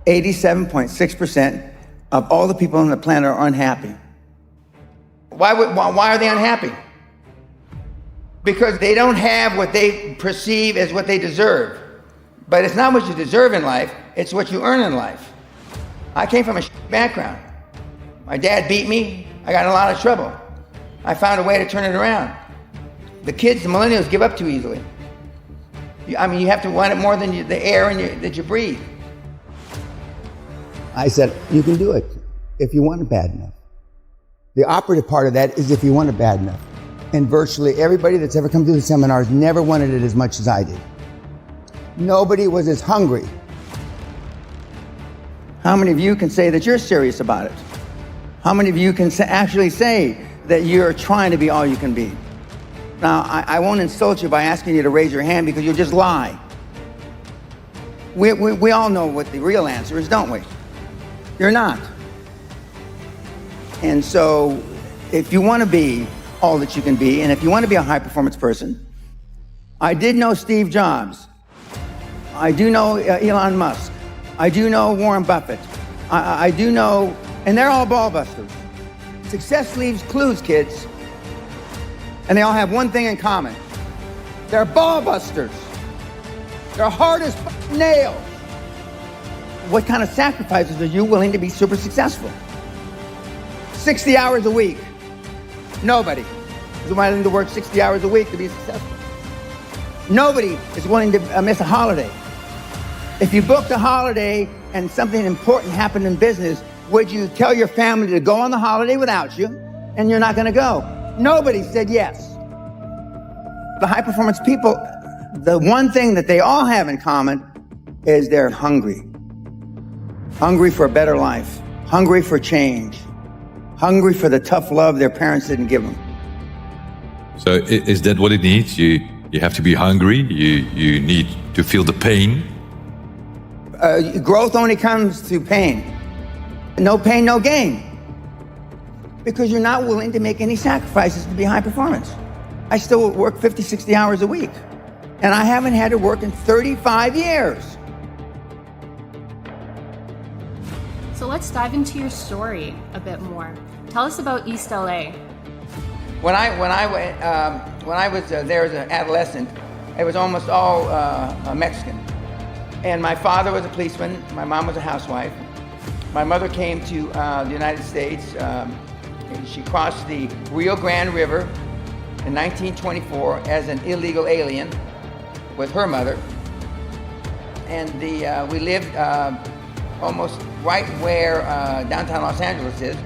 87.6% of all the people on the planet are unhappy. Why are they unhappy? Because they don't have what they perceive as what they deserve. But it's not what you deserve in life, it's what you earn in life. I came from a background. My dad beat me, I got in a lot of trouble. I found a way to turn it around. The kids, the millennials, give up too easily. You have to want it more than the air that you breathe. I said, you can do it if you want it bad enough. The operative part of that is if you want it bad enough. And virtually everybody that's ever come to the seminars never wanted it as much as I did. Nobody was as hungry. How many of you can say that you're serious about it? How many of you can actually say that you're trying to be all you can be? Now, I won't insult you by asking you to raise your hand because you'll just lie. We all know what the real answer is, don't we? You're not. And so, if you want to be all that you can be, and if you want to be a high-performance person, I did know Steve Jobs. I do know Elon Musk. I do know Warren Buffett. I do know, and they're all ball busters. Success leaves clues, kids. And they all have one thing in common. They're ball busters. They're hard as nails. What kind of sacrifices are you willing to be super successful? 60 hours a week. Nobody is willing to work 60 hours a week to be successful. Nobody is willing to miss a holiday. If you booked a holiday and something important happened in business, would you tell your family to go on the holiday without you and you're not going to go? Nobody said yes. The high-performance people, the one thing that they all have in common is they're hungry. Hungry for a better life. Hungry for change. Hungry for the tough love their parents didn't give them. So is that what it needs? You have to be hungry. You need to feel the pain. Growth only comes through pain. No pain, no gain. Because you're not willing to make any sacrifices to be high performance. I still work 50, 60 hours a week. And I haven't had to work in 35 years. So let's dive into your story a bit more. Tell us about East LA. When I was there as an adolescent, it was almost all Mexican. And my father was a policeman. My mom was a housewife. My mother came to the United States. She crossed the Rio Grande River in 1924 as an illegal alien with her mother. And we lived almost right where downtown Los Angeles is.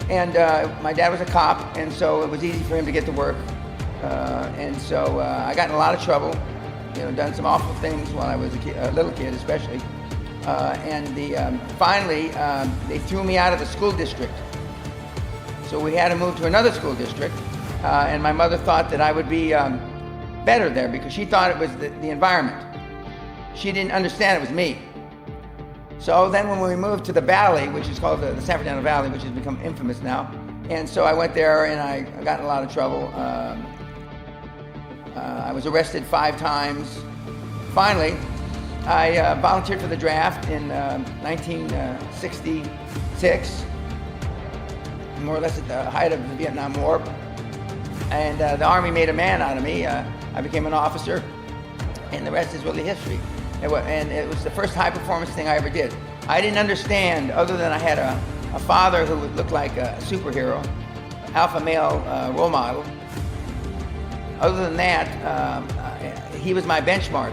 And my dad was a cop, and so it was easy for him to get to work. And so I got in a lot of trouble, done some awful things when I was a little kid especially. Finally, they threw me out of the school district. So we had to move to another school district, and my mother thought that I would be better there because she thought it was the environment. She didn't understand it was me. So then when we moved to the Valley, which is called the San Fernando Valley, which has become infamous now, and so I went there and I got in a lot of trouble. I was arrested 5 times. Finally, I volunteered for the draft in 1966, more or less at the height of the Vietnam War. And the Army made a man out of me. I became an officer, and the rest is really history. And it was the first high-performance thing I ever did. I didn't understand, other than I had a father who would look like a superhero, alpha male role model. Other than that, he was my benchmark.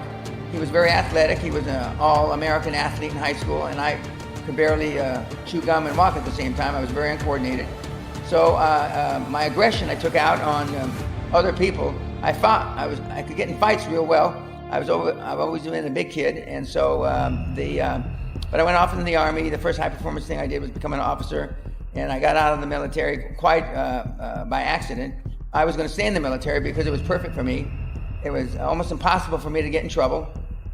He was very athletic. He was an all-American athlete in high school, and I could barely chew gum and walk at the same time. I was very uncoordinated. So my aggression I took out on other people. I fought. I could get in fights real well. I've always been a big kid, and so but I went off into the Army. The first high-performance thing I did was become an officer, and I got out of the military quite by accident. I was going to stay in the military because it was perfect for me. It was almost impossible for me to get in trouble.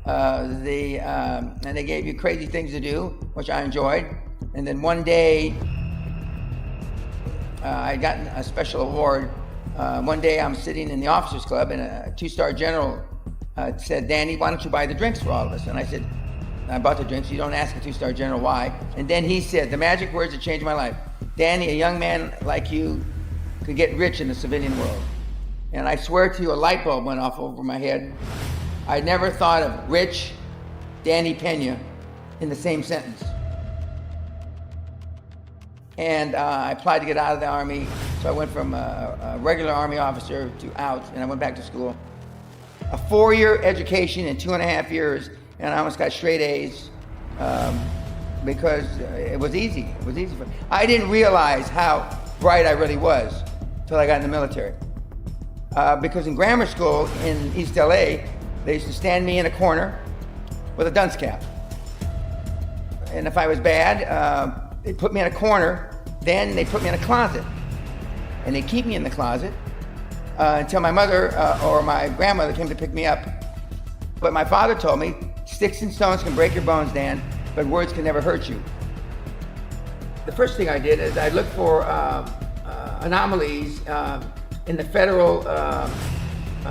And they gave you crazy things to do, which I enjoyed. And then one day, I got a special award. One day I'm sitting in the officers club and a 2-star general said, "Danny, why don't you buy the drinks for all of us?" And I said, I bought the drink, so you don't ask a two-star general why. And then he said, the magic words that changed my life. Danny, a young man like you could get rich in the civilian world. And I swear to you, a light bulb went off over my head. I never thought of Rich, Danny Pena in the same sentence. And I applied to get out of the Army, so I went from a regular Army officer to out, and I went back to school. A 4-year education in 2.5 years, and I almost got straight A's because it was easy. It was easy for me. I didn't realize how bright I really was until I got in the military. Because in grammar school in East LA, they used to stand me in a corner with a dunce cap. And if I was bad, they put me in a corner, then they put me in a closet. And they keep me in the closet until my mother or my grandmother came to pick me up. But my father told me, sticks and stones can break your bones, Dan, but words can never hurt you. The first thing I did is I looked for anomalies in the federal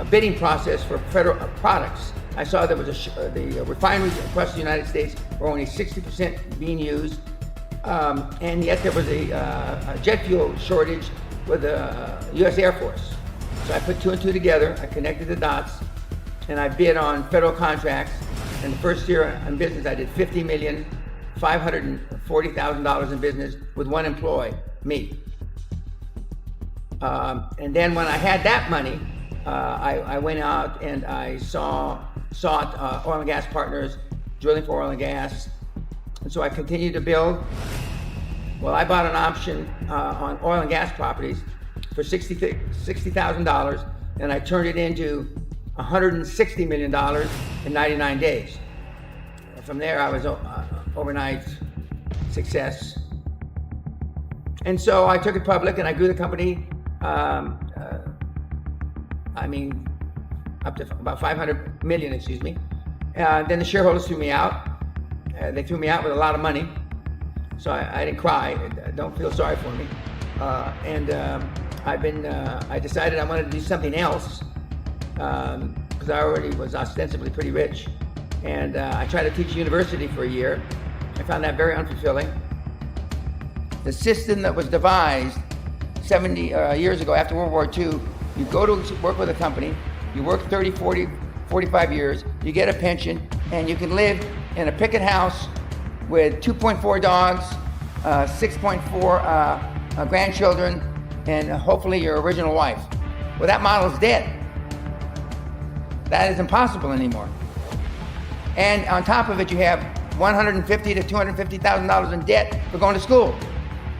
bidding process for federal products. I saw there was the refineries across the United States were only 60% being used, and yet there was a jet fuel shortage with the U.S. Air Force. So I put two and two together, I connected the dots, and I bid on federal contracts. And the first year in business, I did $50,540,000 in business with one employee, me. And then when I had that money, I went out and I sought oil and gas partners, drilling for oil and gas. And so I continued to build. Well, I bought an option on oil and gas properties for $60,000, and I turned it into $160 million in 99 days. From there, I was overnight success. And so I took it public and I grew the company, up to about 500 million, then the shareholders threw me out. They threw me out with a lot of money. So I didn't cry, don't feel sorry for me. I decided I wanted to do something else because I already was ostensibly pretty rich. And I tried to teach university for a year. I found that very unfulfilling. The system that was devised 70 years ago after World War II, you go to work with a company, you work 30, 40, 45 years, you get a pension, and you can live in a picket house with 2.4 dogs, 6.4 grandchildren, and hopefully your original wife. Well, that model is dead. That is impossible anymore. And on top of it, you have $150,000 to $250,000 in debt for going to school.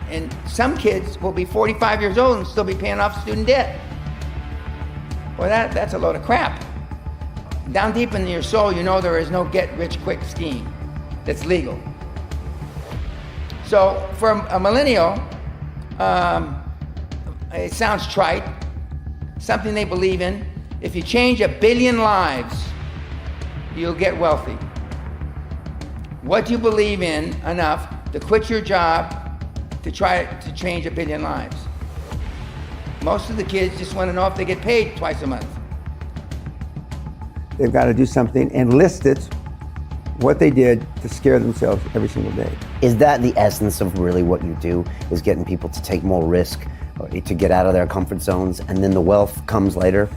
And some kids will be 45 years old and still be paying off student debt. Well, that's a load of crap. Down deep in your soul, you know there is no get-rich-quick scheme that's legal. So for a millennial, it sounds trite, something they believe in. If you change 1 billion lives, you'll get wealthy. What do you believe in enough to quit your job to try to change 1 billion lives? Most of the kids just want to know if they get paid twice a month. They've got to do something and list it, what they did to scare themselves every single day. Is that the essence of really what you do, is getting people to take more risk, to get out of their comfort zones, and then the wealth comes later?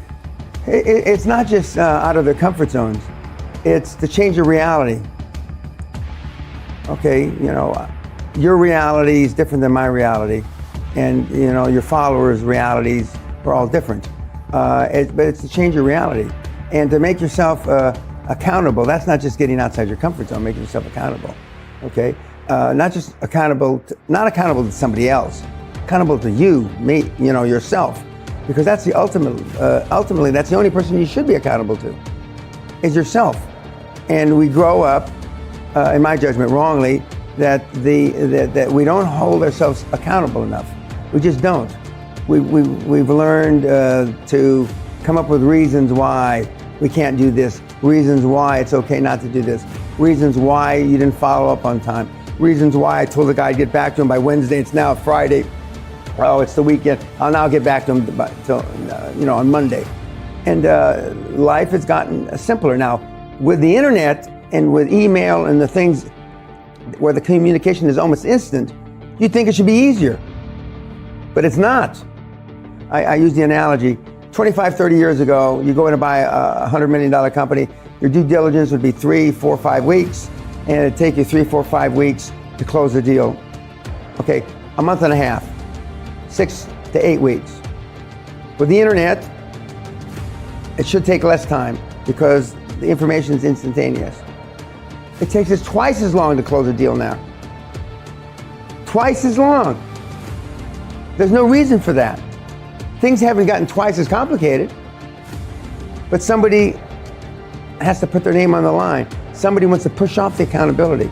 It's not just out of their comfort zones. It's to change your reality. Okay, your reality is different than my reality. And, your followers' realities are all different. But it's to change your reality. And to make yourself accountable. That's not just getting outside your comfort zone, making yourself accountable. Okay? Not just not accountable to somebody else, accountable to you, me, yourself. Because that's the ultimately, that's the only person you should be accountable to, is yourself. And we grow up, in my judgment, wrongly, that we don't hold ourselves accountable enough. We just don't. We've learned to come up with reasons why we can't do this, reasons why it's okay not to do this, reasons why you didn't follow up on time, reasons why I told the guy I'd get back to him by Wednesday, it's now Friday. Oh, it's the weekend. I'll now get back to him on Monday. And life has gotten simpler. Now, with the internet and with email and the things where the communication is almost instant, you'd think it should be easier. But it's not. I use the analogy, 25, 30 years ago, you go in to buy a $100 million company, your due diligence would be 3, 4, 5 weeks, and it'd take you 3, 4, 5 weeks to close the deal. Okay, a month and a half, 6 to 8 weeks. With the internet, it should take less time because the information is instantaneous. It takes us twice as long to close a deal now. Twice as long. There's no reason for that. Things haven't gotten twice as complicated, but somebody has to put their name on the line. Somebody wants to push off the accountability.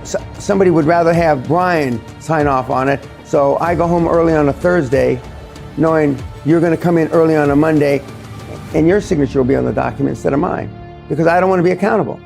Somebody would rather have Brian sign off on it, so I go home early on a Thursday knowing you're going to come in early on a Monday and your signature will be on the document instead of mine, because I don't want to be accountable.